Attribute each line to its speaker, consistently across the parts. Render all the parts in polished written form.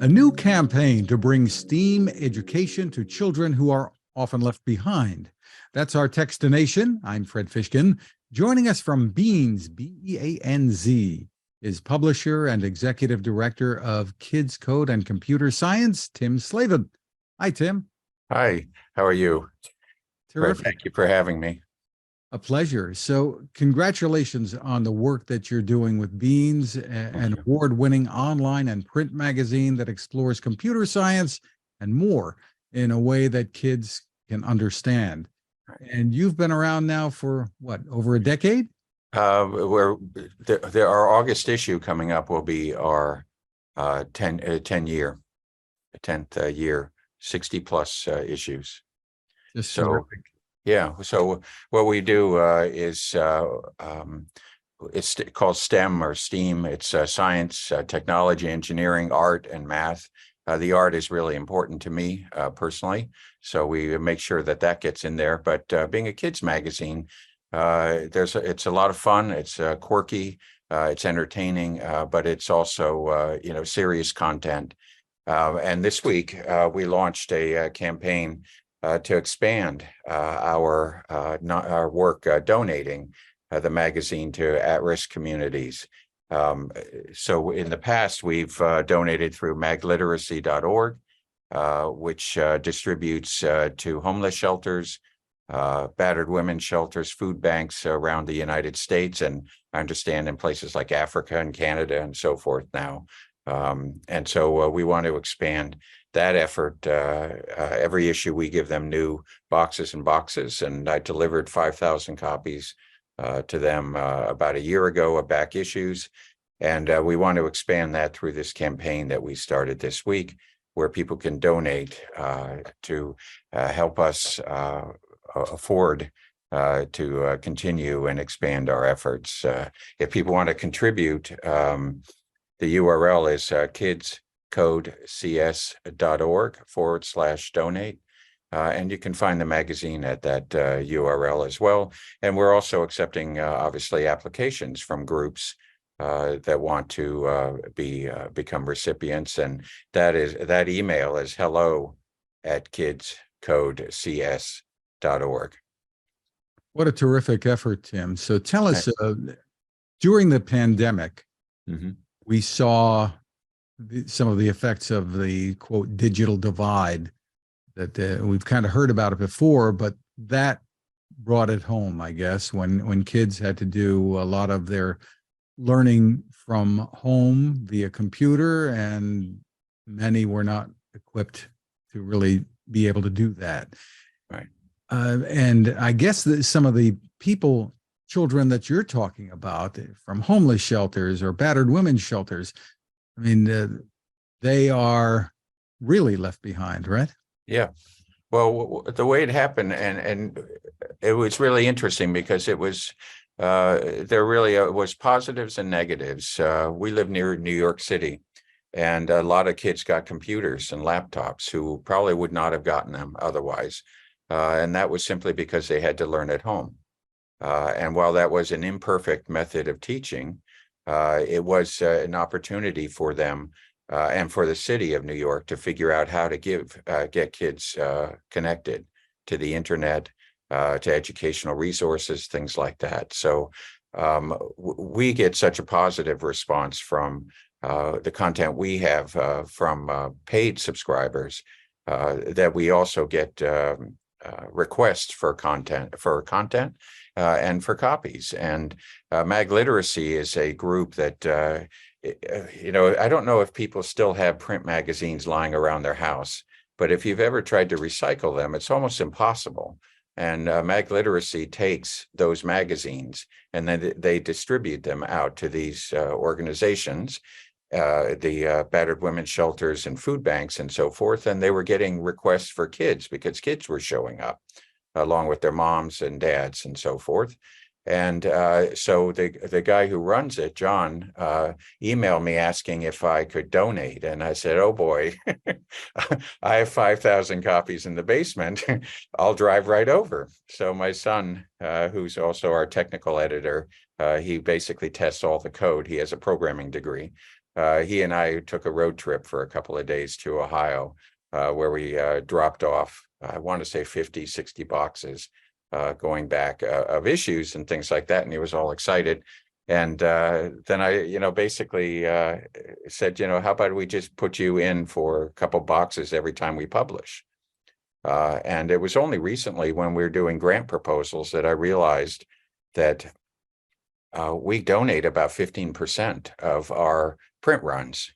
Speaker 1: A new campaign to bring STEAM education to children who are often left behind. That's our Techstination. I'm Fred Fishkin. Joining us from beanz, B-E-A-N-Z, is publisher and executive director of Kids Code and Computer Science, Tim Slavin. Hi, Tim.
Speaker 2: Hi, how are you?
Speaker 1: Terrific.
Speaker 2: Thank you for having me.
Speaker 1: A pleasure. So congratulations on the work that you're doing with beanz, an award-winning online and print magazine that explores computer science and more in a way that kids can understand. And you've been around now for what, over a decade?
Speaker 2: Our August issue coming up will be our 10th year, 60 plus issues.
Speaker 1: Just
Speaker 2: so
Speaker 1: terrific.
Speaker 2: Yeah, so what we do is it's called STEM or STEAM. It's science, technology, engineering, art, and math. The art is really important to me personally, so we make sure that that gets in there. But being a kids magazine, it's a lot of fun. It's quirky, it's entertaining, but it's also serious content. And this week we launched a campaign to expand our work donating the magazine to at-risk communities. So in the past, we've donated through magliteracy.org, which distributes to homeless shelters, battered women's shelters, food banks around the United States, and I understand in places like Africa and Canada and so forth now. And so we want to expand that effort. Every issue we give them new boxes and boxes, and I delivered 5,000 copies to them about a year ago of back issues. And we want to expand that through this campaign that we started this week, where people can donate to help us afford to continue and expand our efforts. If people want to contribute, the URL is kidscodecs.org/donate. And you can find the magazine at that URL as well. And we're also accepting, obviously, applications from groups that want to become recipients. And that email is hello@kidscodecs.org.
Speaker 1: What a terrific effort, Tim. So tell us, during the pandemic, we saw some of the effects of the, quote, digital divide that we've kind of heard about it before, but that brought it home, I guess, when kids had to do a lot of their learning from home via computer, and many were not equipped to really be able to do that.
Speaker 2: Right.
Speaker 1: And I guess that some of the children that you're talking about from homeless shelters or battered women's shelters, I mean, they are really left behind, right?
Speaker 2: Yeah. Well, the way it happened, and it was really interesting because it was, there really was positives and negatives. We live near New York City, and a lot of kids got computers and laptops who probably would not have gotten them otherwise. And that was simply because they had to learn at home. And while that was an imperfect method of teaching, it was an opportunity for them and for the city of New York to figure out how to get kids connected to the internet, to educational resources, things like that. So we get such a positive response from the content we have from paid subscribers that we also get requests for content and for copies. And Mag Literacy is a group that I don't know if people still have print magazines lying around their house, but if you've ever tried to recycle them, it's almost impossible. And Mag Literacy takes those magazines and then they distribute them out to these organizations, the battered women's shelters and food banks and so forth. And they were getting requests for kids because kids were showing up along with their moms and dads and so forth. And so the guy who runs it, John, emailed me asking if I could donate. And I said, oh boy, I have 5,000 copies in the basement. I'll drive right over. So my son, who's also our technical editor, he basically tests all the code. He has a programming degree. he and I took a road trip for a couple of days to Ohio, where we dropped off, I want to say 50, 60 boxes going back of issues and things like that. And he was all excited. And then I, basically said, how about we just put you in for a couple boxes every time we publish? And it was only recently when we were doing grant proposals that I realized that we donate about 15% of our print runs.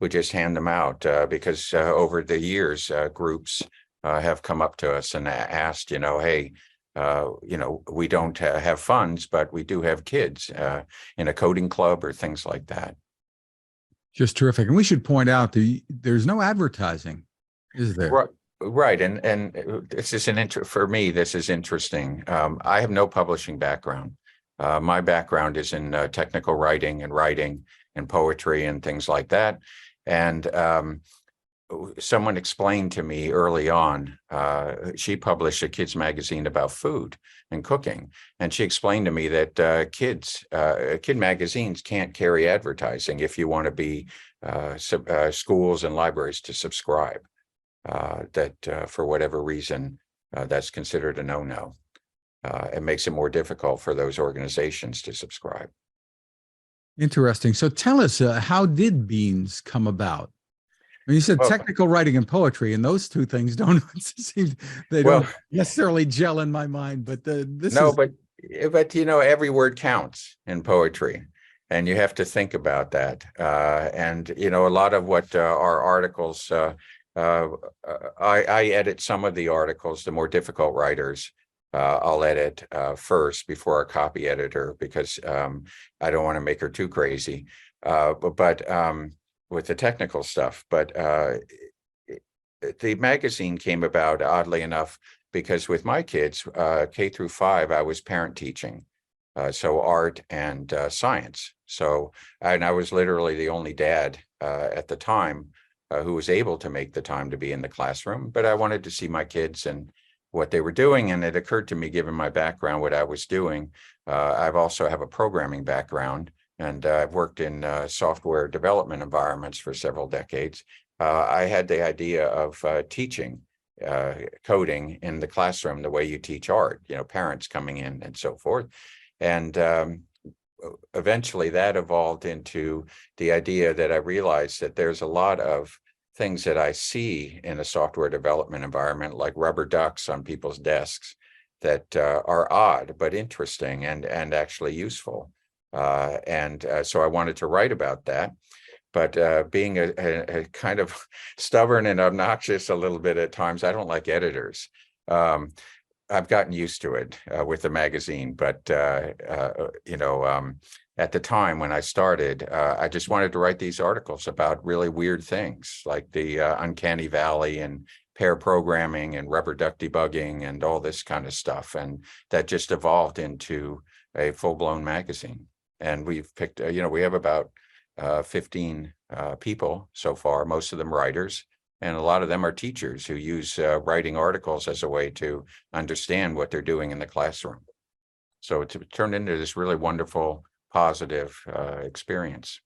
Speaker 2: We just hand them out because over the years, groups have come up to us and asked, hey, we don't have funds, but we do have kids in a coding club or things like that.
Speaker 1: Just terrific. And we should point out there's no advertising, is there?
Speaker 2: Right. And this is for me, this is interesting. I have no publishing background. My background is in technical writing and poetry and things like that. And someone explained to me early on, she published a kids magazine about food and cooking. And she explained to me that kid magazines can't carry advertising if you want to be schools and libraries to subscribe, that for whatever reason, that's considered a no-no. It makes it more difficult for those organizations to subscribe.
Speaker 1: Interesting. So tell us, how did beanz come about? You said technical writing and poetry, and those two things don't necessarily gel in my mind. But
Speaker 2: but every word counts in poetry, and you have to think about that. And a lot of what our articles, I edit some of the articles. The more difficult writers, I'll edit first before our copy editor, because I don't want to make her too crazy. But with the technical stuff. But the magazine came about, oddly enough, because with my kids, K through 5, I was parent teaching, so art and science. And I was literally the only dad at the time who was able to make the time to be in the classroom. But I wanted to see my kids and what they were doing. And it occurred to me, given my background, what I was doing. I've also have a programming background. And I've worked in software development environments for several decades. I had the idea of teaching coding in the classroom the way you teach art, parents coming in and so forth. And eventually that evolved into the idea that I realized that there's a lot of things that I see in a software development environment, like rubber ducks on people's desks, that are odd but interesting and actually useful. So I wanted to write about that, but being a kind of stubborn and obnoxious a little bit at times, I don't like editors. I've gotten used to it with the magazine, but at the time when I started, I just wanted to write these articles about really weird things like the uncanny valley and pair programming and rubber duck debugging and all this kind of stuff, and that just evolved into a full-blown magazine. And we've picked, we have about 15 people so far, most of them writers, and a lot of them are teachers who use writing articles as a way to understand what they're doing in the classroom. So it turned into this really wonderful, positive experience.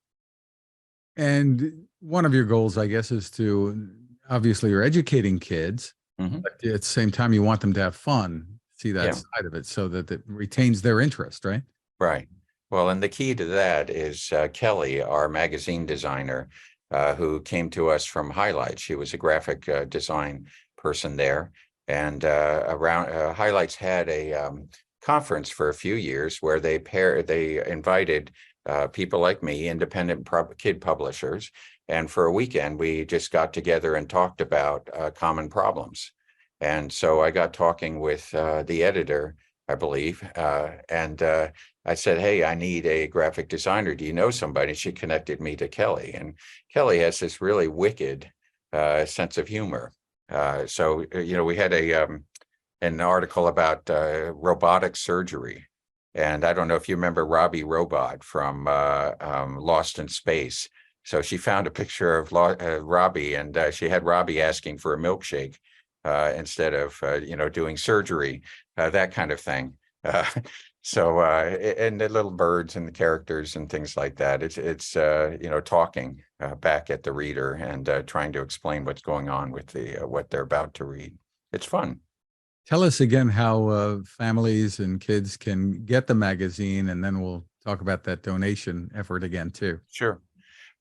Speaker 1: And one of your goals, I guess, is to, obviously you're educating kids, but at the same time you want them to have fun, see that side of it, so that it retains their interest, right?
Speaker 2: Right. Well, and the key to that is Kelly, our magazine designer, who came to us from Highlights. She was a graphic design person there. And Highlights had a conference for a few years where they invited people like me, independent kid publishers. And for a weekend, we just got together and talked about common problems. And so I got talking with the editor, I believe, and I said, hey, I need a graphic designer. Do you know somebody? She connected me to Kelly. And Kelly has this really wicked sense of humor. So we had an article about robotic surgery. And I don't know if you remember Robbie Robot from Lost in Space. So she found a picture of Robbie, and she had Robbie asking for a milkshake instead of, doing surgery, that kind of thing. So, and the little birds and the characters and things like that. It's talking back at the reader and trying to explain what's going on with what they're about to read. It's fun.
Speaker 1: Tell us again how families and kids can get the magazine, and then we'll talk about that donation effort again too.
Speaker 2: Sure.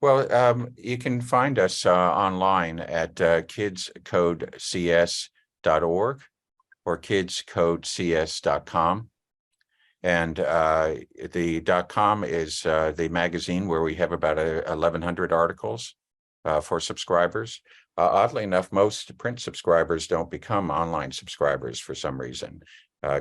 Speaker 2: Well, you can find us online at kidscodecs.org or kidscodecs.com. And the .com is the magazine where we have about 1,100 articles for subscribers. Oddly enough, most print subscribers don't become online subscribers for some reason.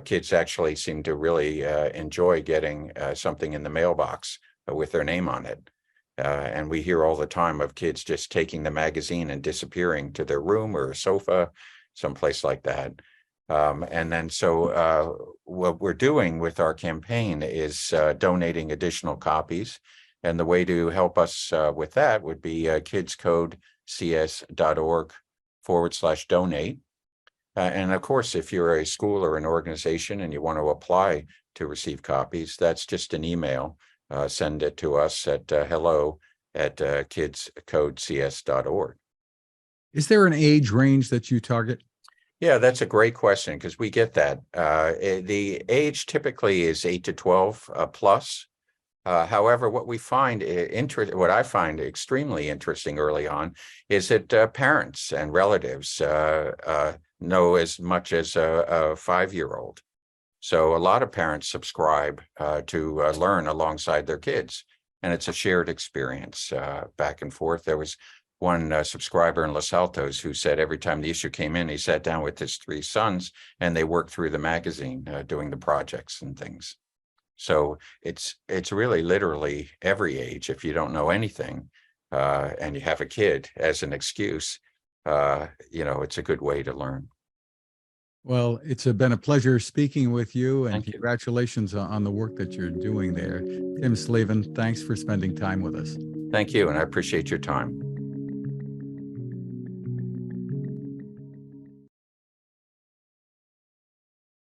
Speaker 2: Kids actually seem to really enjoy getting something in the mailbox with their name on it. And we hear all the time of kids just taking the magazine and disappearing to their room or a sofa, someplace like that. And then so what we're doing with our campaign is donating additional copies. And the way to help us with that would be kidscodecs.org/donate. And of course, if you're a school or an organization and you want to apply to receive copies, that's just an email. Send it to us at hello@kidscodecs.org.
Speaker 1: Is there an age range that you target?
Speaker 2: Yeah, that's a great question because we get that. The age typically is 8 to 12 plus. However, what we find what I find extremely interesting early on is that parents and relatives know as much as a 5-year-old. So a lot of parents subscribe to learn alongside their kids, and it's a shared experience back and forth. There was one subscriber in Los Altos who said every time the issue came in, he sat down with his 3 sons and they worked through the magazine doing the projects and things. So it's really literally every age. If you don't know anything and you have a kid as an excuse, it's a good way to learn.
Speaker 1: Well, it's been a pleasure speaking with you, and
Speaker 2: Thank you.
Speaker 1: congratulations on the work that you're doing there. Tim Slavin, thanks for spending time with us.
Speaker 2: Thank you, and I appreciate your time.